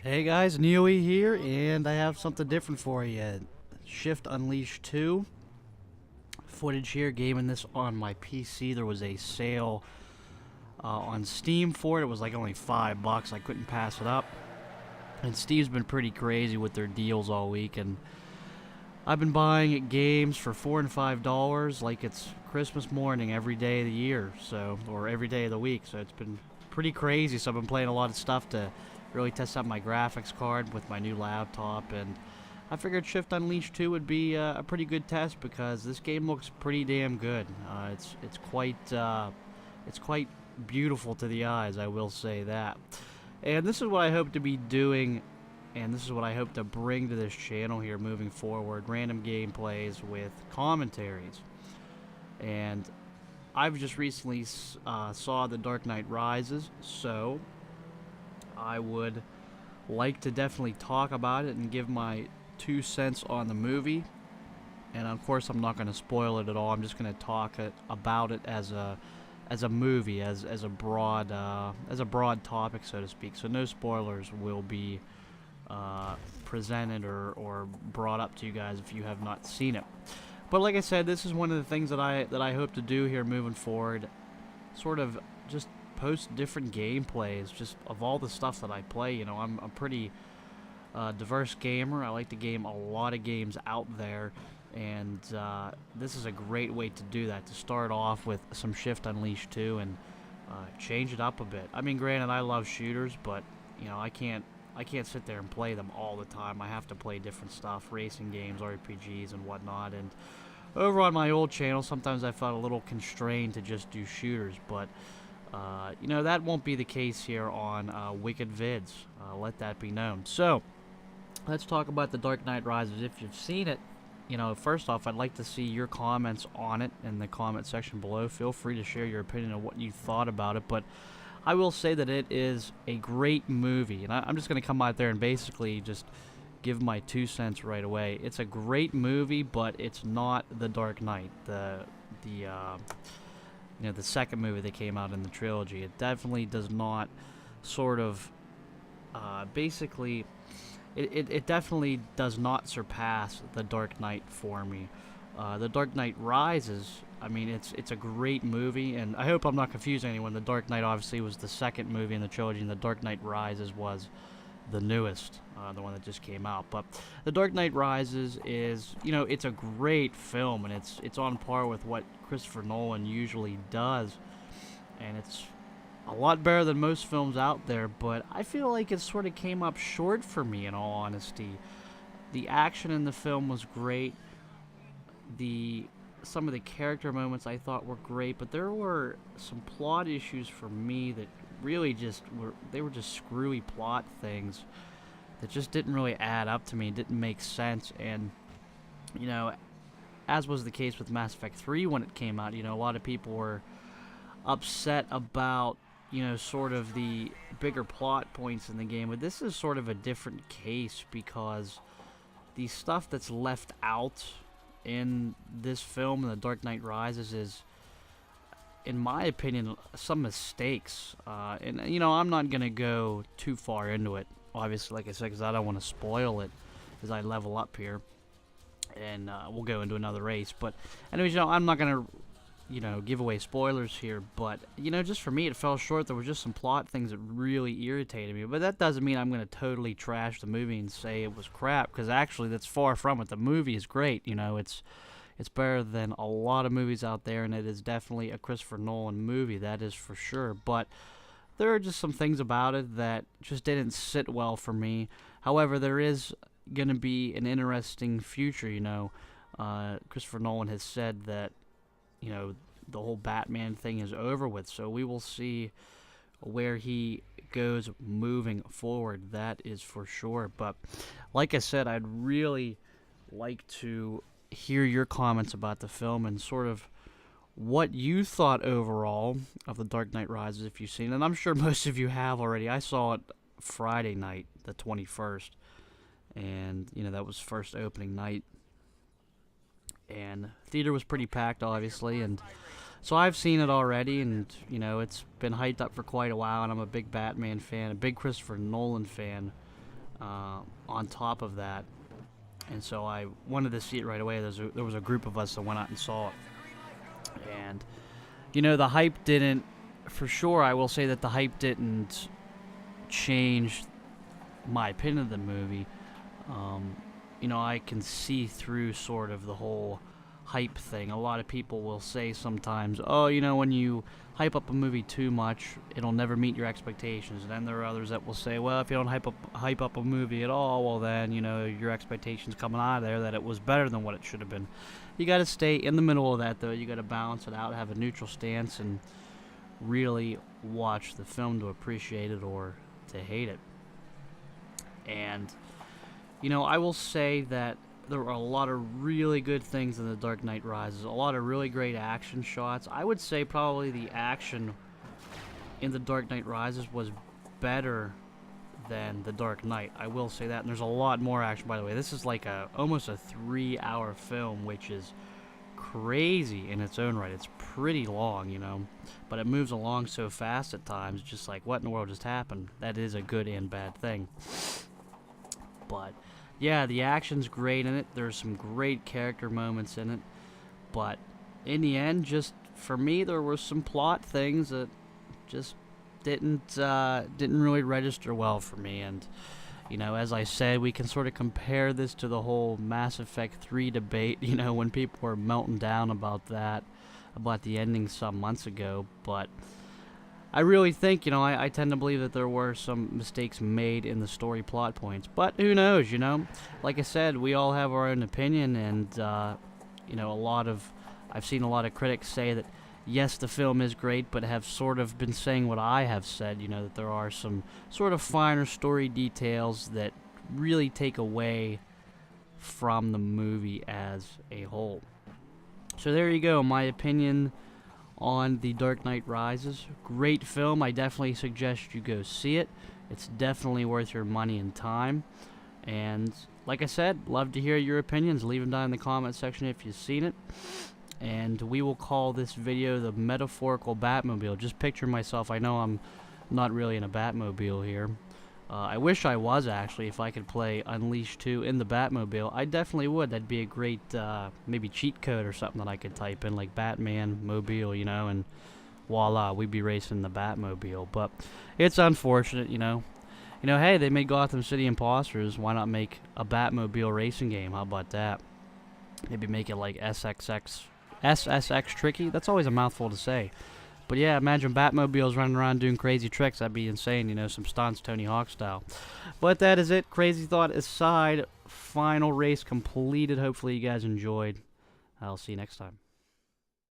Hey guys, Neoe here, and I have something different for you. Shift Unleashed 2 footage here, gaming this on my PC. There was a sale on Steam for it. It was like only $5. I couldn't pass it up. And Steve's been pretty crazy with their deals all week, and I've been buying games for $4 and $5 like it's Christmas morning every day of the year, or every day of the week. So it's been pretty crazy. So I've been playing a lot of stuff to really test out my graphics card with my new laptop, and I figured Shift Unleashed 2 would be a pretty good test because this game looks pretty damn good. It's quite beautiful to the eyes, I will say that. And this is what I hope to be doing, and this is what I hope to bring to this channel here moving forward: random gameplays with commentaries. And I've just recently saw The Dark Knight Rises, so I would like to definitely talk about it and give my 2 cents on the movie. And of course, I'm not going to spoil it at all. I'm just going to talk about it as a movie, as a broad topic, so to speak. So no spoilers will be presented or brought up to you guys if you have not seen it. But like I said, this is one of the things that I hope to do here moving forward. Sort of just post different gameplays, just of all the stuff that I play. You know, I'm a pretty diverse gamer. I like to game a lot of games out there, and this is a great way to do that, to start off with some Shift Unleashed 2 and change it up a bit. I mean, granted, I love shooters, but you know, I can't sit there and play them all the time. I have to play different stuff, racing games, RPGs, and whatnot. And over on my old channel, sometimes I felt a little constrained to just do shooters, but you know, that won't be the case here on WickedFrickinVidz. Let that be known. So, let's talk about The Dark Knight Rises. If you've seen it, you know, first off, I'd like to see your comments on it in the comment section below. Feel free to share your opinion on what you thought about it, but I will say that it is a great movie, and I'm just going to come out there and basically just give my 2 cents right away. It's a great movie, but it's not The Dark Knight, you know, the second movie that came out in the trilogy. It definitely does not sort of, basically, it definitely does not surpass The Dark Knight for me. The Dark Knight Rises, I mean, it's a great movie, and I hope I'm not confusing anyone. The Dark Knight obviously was the second movie in the trilogy, and The Dark Knight Rises was the newest, the one that just came out. But The Dark Knight Rises is, you know, it's a great film, and it's on par with what Christopher Nolan usually does, and it's a lot better than most films out there, but I feel like it sort of came up short for me, in all honesty. The action in the film was great. Some of the character moments I thought were great, but there were some plot issues for me that really they were just screwy plot things that just didn't really add up to me, didn't make sense. And you know, as was the case with Mass Effect 3 when it came out, you know, a lot of people were upset about, you know, sort of the bigger plot points in the game, but this is sort of a different case because the stuff that's left out in this film, The Dark Knight Rises, is, in my opinion, some mistakes. And, you know, I'm not going to go too far into it, obviously, like I said, because I don't want to spoil it as I level up here. And we'll go into another race. But, anyways, you know, I'm not going to, you know, give away spoilers here. But, you know, just for me, it fell short. There were just some plot things that really irritated me. But that doesn't mean I'm going to totally trash the movie and say it was crap, because actually that's far from it. The movie is great. You know, it's better than a lot of movies out there, and it is definitely a Christopher Nolan movie, that is for sure. But there are just some things about it that just didn't sit well for me. However, there is going to be an interesting future. You know, Christopher Nolan has said that, you know, the whole Batman thing is over with, so we will see where he goes moving forward, that is for sure. But like I said, I'd really like to hear your comments about the film and sort of what you thought overall of The Dark Knight Rises, if you've seen it. And I'm sure most of you have already. I saw it Friday night, the 21st, and, you know, that was first opening night, and theater was pretty packed, obviously, and so I've seen it already, and, you know, it's been hyped up for quite a while, and I'm a big Batman fan, a big Christopher Nolan fan on top of that. And so I wanted to see it right away. There was a group of us that went out and saw it. And, the hype didn't, for sure, I will say that the hype didn't change my opinion of the movie. I can see through sort of the whole hype thing. A lot of people will say sometimes, oh, when you hype up a movie too much, it'll never meet your expectations. And then there are others that will say, well, if you don't hype up a movie at all, well then, your expectations coming out of there that it was better than what it should have been. You got to stay in the middle of that, though. You got to balance it out, have a neutral stance, and really watch the film to appreciate it or to hate it. And, I will say that there were a lot of really good things in The Dark Knight Rises. A lot of really great action shots. I would say probably the action in The Dark Knight Rises was better than The Dark Knight. I will say that. And there's a lot more action, by the way. This is like almost a 3-hour film, which is crazy in its own right. It's pretty long, but it moves along so fast at times. Just like, what in the world just happened? That is a good and bad thing. But yeah, the action's great in it. There's some great character moments in it. But in the end, just for me, there were some plot things that just didn't really register well for me. And, as I said, we can sort of compare this to the whole Mass Effect 3 debate, when people were melting down about the ending some months ago. But I really think, I tend to believe that there were some mistakes made in the story plot points. But who knows, Like I said, we all have our own opinion, and, I've seen a lot of critics say that, yes, the film is great, but have sort of been saying what I have said, that there are some sort of finer story details that really take away from the movie as a whole. So there you go, my opinion on The Dark Knight Rises. Great film. I definitely suggest you go see it. It's definitely worth your money and time. And like I said, love to hear your opinions. Leave them down in the comment section if you've seen it. And we will call this video the metaphorical Batmobile. Just picture myself. I know I'm not really in a Batmobile here. I wish I was, actually. If I could play Unleashed 2 in the Batmobile, I definitely would. That'd be a great, maybe cheat code or something that I could type in, like Batman Mobile, and voila, we'd be racing the Batmobile. But it's unfortunate, hey, they made Gotham City Imposters. Why not make a Batmobile racing game? How about that? Maybe make it like SSX Tricky. That's always a mouthful to say. But yeah, imagine Batmobiles running around doing crazy tricks. That'd be insane, some stunts Tony Hawk style. But that is it. Crazy thought aside, final race completed. Hopefully you guys enjoyed. I'll see you next time.